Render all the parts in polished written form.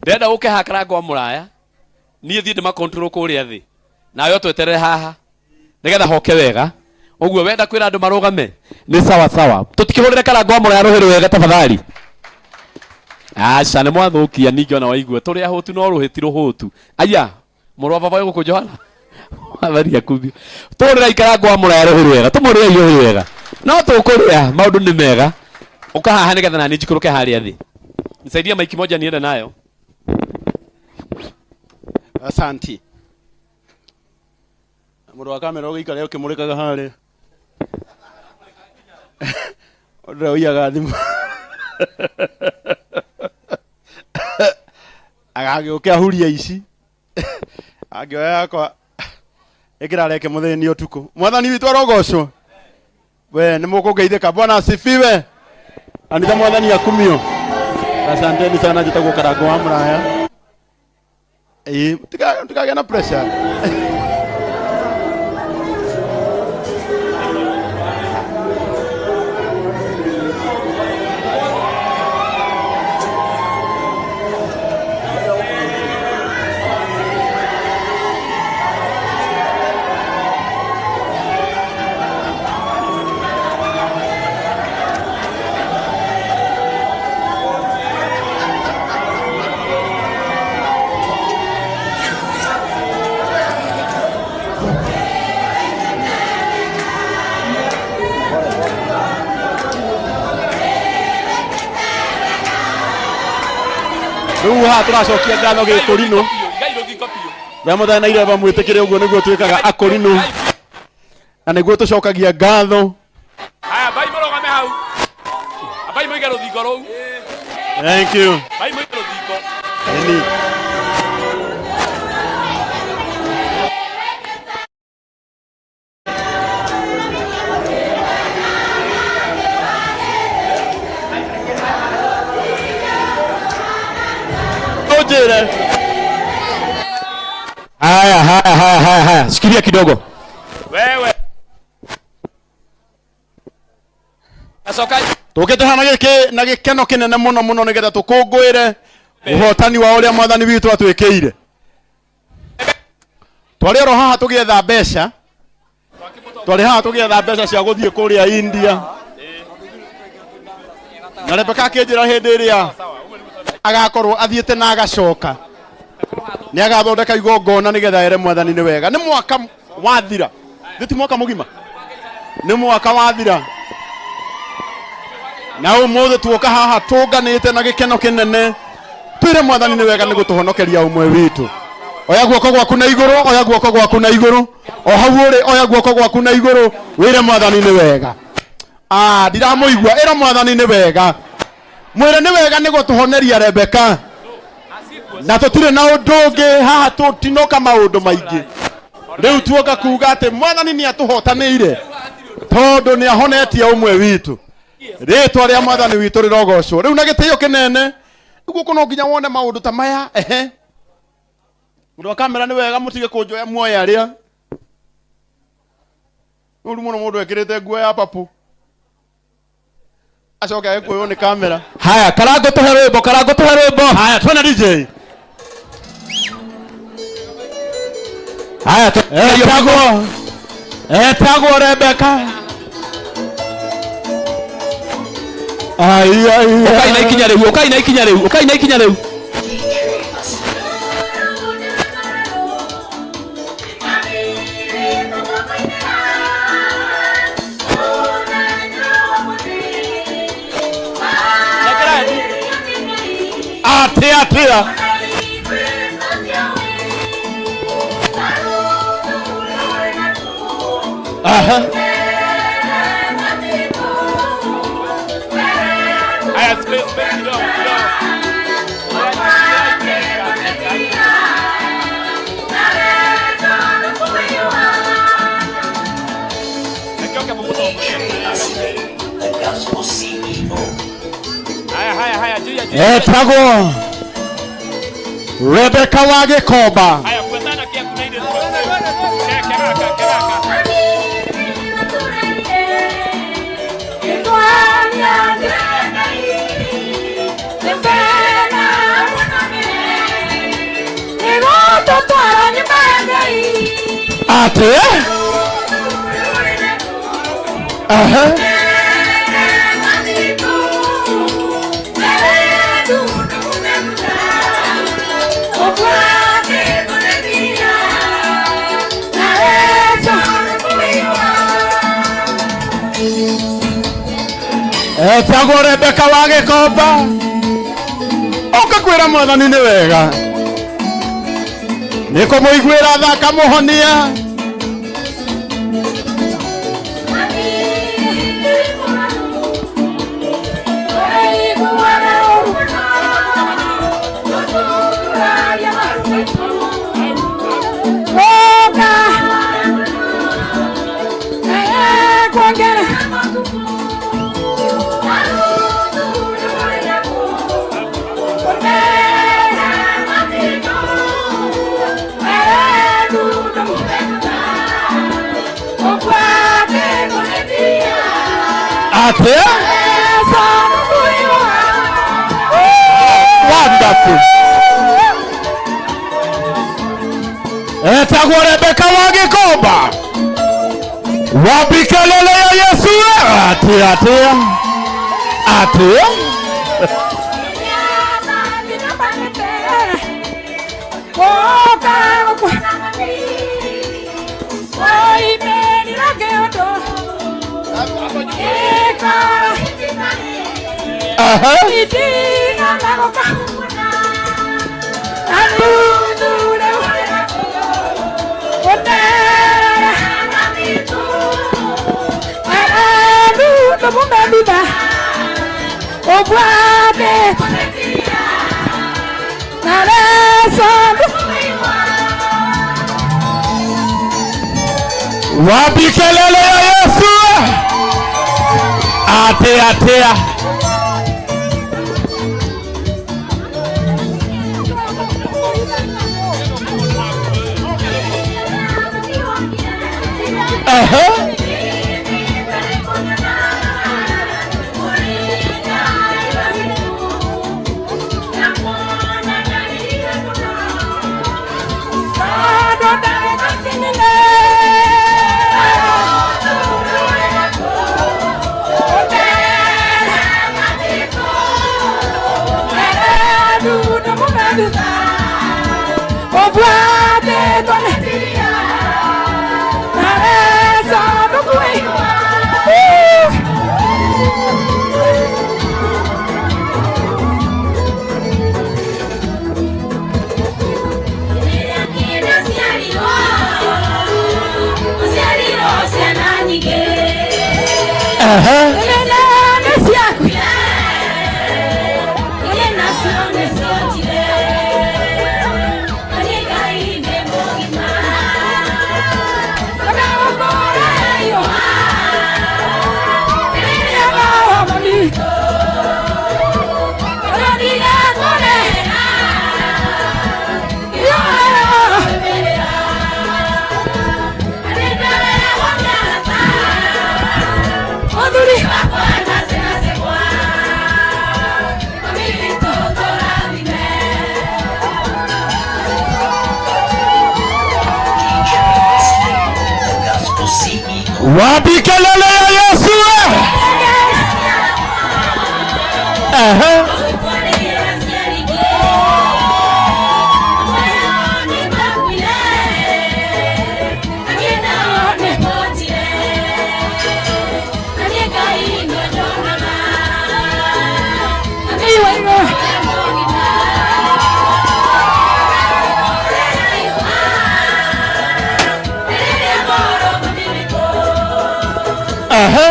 Ndenda uke hakara ngwa muraya. Niĩ thiĩ ndĩma control kũrĩa thĩ. Nawe tweterere haha. Nigetha hoke wega. Ũguo wenda kwĩra andũ marũgame. Nĩ sawa sawa. Tũtikĩhũrĩre kara ngwa muraya rũhĩrĩ wega tafadhali. Aca nĩ mwathukia ningĩ ona waigua tũrĩa hũtu no rũhĩti rũhũtu. Aya, mũrũ wa baba gũkũ Johana. Wabaria kumbio. Tũrĩra ikara ngwa muraya rũhĩrĩ wega. Tũmũrĩra rũhĩrĩ wega. No tũkũrĩa maũndũ nĩ mega. Ukahaha nigetha nani njikũrũke harĩa thĩ. Nisaidie maiki moja niende nayo. Asante. Mũndũ wa kamera ũgĩikara ũkĩmũrĩkaga harĩa. Ũndũ ũiyaga thimũ. Agagĩũka ahuria ici. Angĩoya yakwa ĩkĩra reke mũthĩni ũtukũ. Mwathani witũ arogocwo. We nĩ mũkũngeithĩka. Bwana asifiwe. Anitha mwathani akumio. Asanteni sana njĩtagwo Karango wa Mũraya. Tikagĩa na pressure. Ruha turacokia ngatho Gikorino. Ya mũthenya na ireba mwĩtĩkĩre ũguo nĩguo twĩkaga Akorino. Na nĩguo tũcokagia ngatho. Haya, bai mũrũgame hau. Bai mũige rũthingo rũu. Thank you. Bai mũige rũthingo. Eni. Haya. Sikilia kidogo. Wewe. Asoka. Tũkĩte hana na gĩkeno kĩnene mũno nĩgetha tũkũngũĩre ũhotani wa ũrĩa mwathani witũ atwĩkĩire. Twarĩ ro haha tũgĩetha mbeca. Twarĩ haha tũgĩetha mbeca cia gũthiĩ kũrĩa India. Na Rebeka akĩnjĩra hĩndĩ ĩrĩa agakorwo athiĩte na agacoka. Nĩ agathondeka igongona nĩgetha ere mwathani nĩ wega. Nĩ mwaka wathira. Thiti mwaka mũgima. Nĩ mwaka wathira. Na ũmũthĩ tuoka haha tũnganĩte na gĩkeno kĩnene. Twĩre mwathani nĩ wega nĩ gũtũhonokeria ũmwe witũ. Oya guoko gwaku na igũrũ, oya guoko gwaku na igũrũ. O hau ũrĩ oya guoko gwaku na igũrũ. Wĩre mwathani nĩ wega. Ndiramũigua ĩra mwathani nĩ wega. Mwĩre nĩ wega nĩ gũtũhoneria Rebeka. Na tũtirĩ na ũndũ ũngĩ haha tũtinoka maũndũ maingĩ. Rĩu tuoka kuuga atĩ mwathani nĩ atũhotanĩire. Tondũ nĩ ahonetie ũmwe witũ. Rĩtwa rĩa mwathani witũ rĩrogocwo. Rĩu na gĩtĩo kĩnene. Nĩguo no nginya wone maũndũ ta maya. Mũndũ wa kamera nĩ wega mũtige kũnjoya muoya arĩa. Ũru mũno mũndũ ekĩrĩte nguo ya papu. Acoke agĩkuoywo nĩ kamera. Haya, Karango tũhe rwĩmbo. Haya, twena DJ. Haya, etagwo Rebeka. Ukaina ikinya rĩu. Atia. Etagwo Rebeka wa Gikomba. Ate? Aha. Etagwo Rebeka wa Gikomba. Okakwira mwathani ni wega. Nikumuiguira tha akamuhonia. Ate? Wonderful. Etagwo Rebeka wa Gikomba. Wabikelele ya Yesu. Ate. Ate. Aha. Wabikelele ya Yesu. Ate. Aha. Wabikelele ya Yesu. Aha. Aha.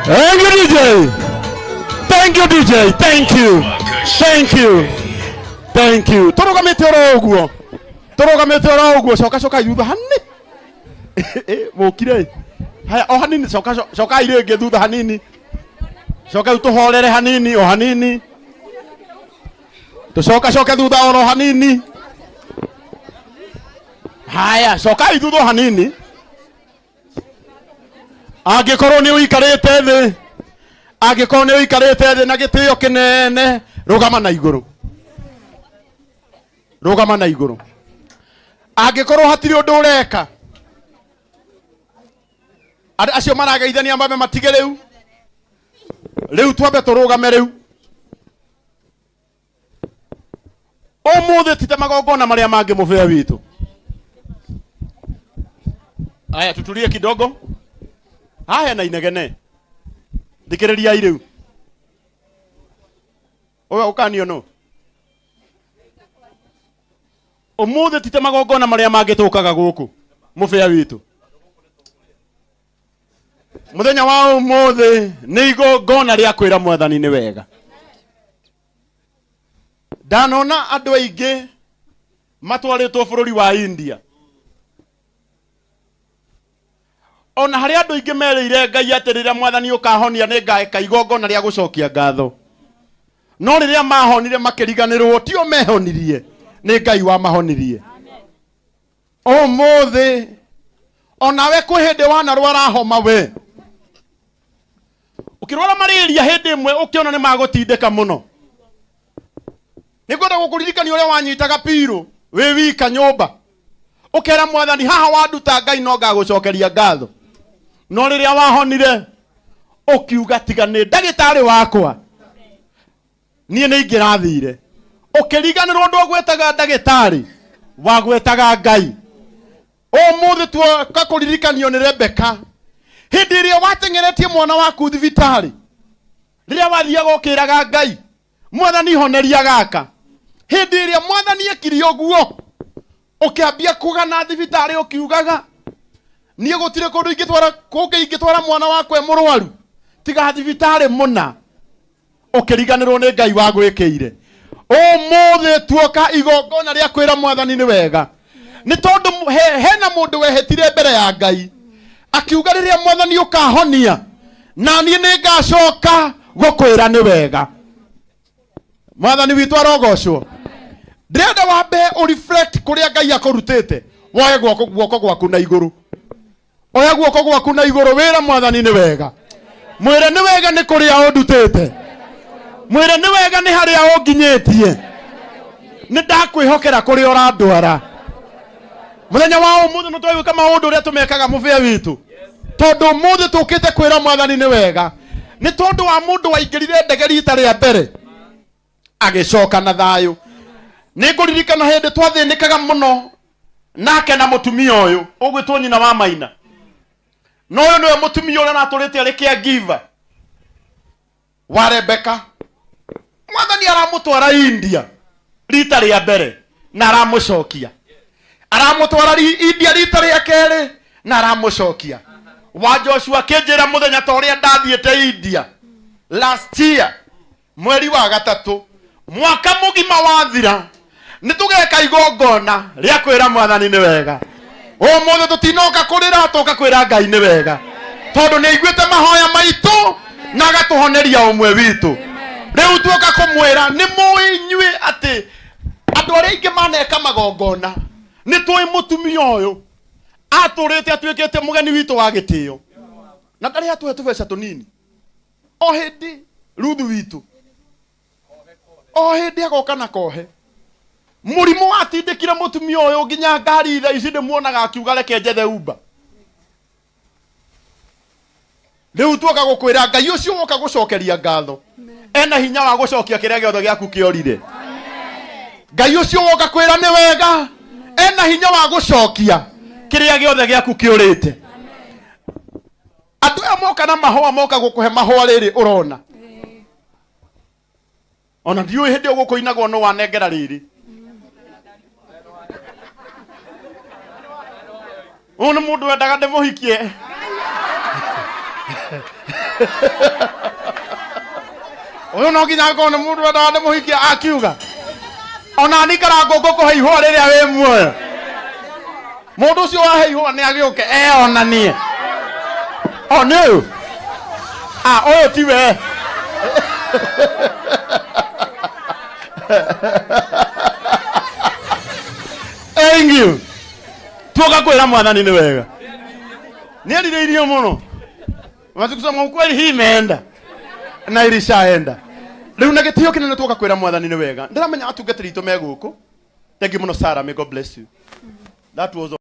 Thank you, DJ. Thank you, DJ. Thank you. Thank you. Thank you. Torogamete oro uguo. Torogamete oro uguo. Coka yutha hanini. Mukire. Haya o hanini coka irenge thutha hanini. Coka utuhorere hanini o hanini. Tucoka thutha oro hanini. Haya coka thutha hanini. Angikorwo ni uikarite thi. Angikorwo ni uikarite thi na gitio kinene, rugama na iguru. Rugama na iguru. Angikorwo hatiri undu ureka. Acio marageithania mabe matige riu. Riu twambe turugame riu. Omuthe tite magongona maria mangi mubea witu. Aya tutulie kidogo. Haya na inegene. Thikiriria iriu. Oya ukanio no. Omuthe tite magongona maria mangi tukaga guku mubea witu. Muthenya wa umuthe ni igongona ria kwira mwathani ni wega. Danona andu aingi matwaritwo bururi wa India. Ona hari andu aingi merire Ngai atirira mwathani ukahonia ni ngaeka igongona ria gucokia ngatho. No riria mahonire makiriganirwo tio mehonirie ni Ngai wa mahonirie. Umuthe ona we kuhinde wana rwara homa we. Ukirwara malaria hindi imwe ukiona ni magutindika muno. Nikwenda gukuririkania uria wanyitaga piro we wika nyumba. Ukera mwathani haha wanduta Ngai no ngagucokeria ngatho. No riria wahonire ukiuga tiga ni ndagitari wakwa. Nie ni ingirathire. Ukiriganirwo ndogwetaga ndagitari wagwetaga Ngai. Umuthe twoka kuririkanio ni Rebeka. Hindi iria watengeretie mwana waku thibitari. Riria wathiaga ukiraga Ngai mwathani honeria gaka. Hindi iria mwathani ekirio guo ukiambia kugana thibitari ukiugaga nie gutire kundu ingitwara mwana wakwe murwaru tiga thibitari muna. Ukiriganirwo ni Ngai wagwikire. Umuthe twoka igongona ria kwira mwathani ni wega. Ni tondu hena mundu wehetire mbere ya Ngai akiuga riria mwathani ukahonia na nie ni ngacoka gukwira ni wega. Mwathani witu arogocwo. Ndirenda wambe u reflect kuria Ngai akurutite. Woye guoko gwaku na iguru. Oya guoko gwaku na iguru wira mwathani ni wega. Mwire ni wega ni kuria undutite. Mwire ni wega ni haria unginyitie. Ni ndakwihokera kuria urandwara. Muthenya wa umuthe no twawe kama undu uria tumekaga muvea witu. Tondu umuthe tukite kwira mwathani ni wega. Ni tondu wa mundu waingirire ndege rita ria mbere agicoka na thayu. Ni nguririkana hindi twathinikaga muno nake na mutumia uyu ugwitwo nyina wa Maina. No uyu niwe mutumia uria naturite ari caregiver wa Rebeka. Mwathani aramutwara India rita ria mbere na aramucokia. Aramutwara India rita ria keri na aramucokia. Wa Joshua kinjira muthenya ta uria ndathiete India last year mweri wa gatatu mwaka mugima wathira nitugeka igongona ria kwira mwathani ni wega. Umuthe tutinoka kurira tuka kwira Ngai ni wega tondu ni iguite mahoya maitu na agatuhoneria umwe witu. Riu tuoka kumwira ni muinywe ati andu aria ingi maneka magongona ni tui mutumia uyu aturite atuikite mugeni witu wa gitio na ndari atuhe tubeca tunini. O hindi Ruthu witu o hindi agoka na kohe murimu atindikire mutumia uyu nginya ngari tha ici ndimuonaga akiuga reke njethe Uber. Riu tuoka gukwira Ngai ucio woka gucokeria ngatho ena hinya wa gucokia kiria giothe giaku kiorire. Ngai ucio woka kwira ni wega ena hinya wa gucokia kiria giothe giaku kiorite. Andu amoka na mahua moka gukuhe mahua riri urona. Ona ndiu hindi ugukuinagwo no wanengera riri. Uno mundu wendaga ndimuhikie. Uyu no nginya ngone mundu anda muhiki akiuga ona ni karango ngoko heihwa riria wi muoyo mundu ucio wa heihwa ni agiuke onanie oni uyu uyu ti we engiu tuoka kwira mwathani ni wega ni aliriirio muno wasikusema ukweli hii imeenda na ilishaenda riu na gitio kinene tuoka kwira mwathani ni wega ndiramenya atungatiri itu meguku thank you muno Sarah, may God bless you. That was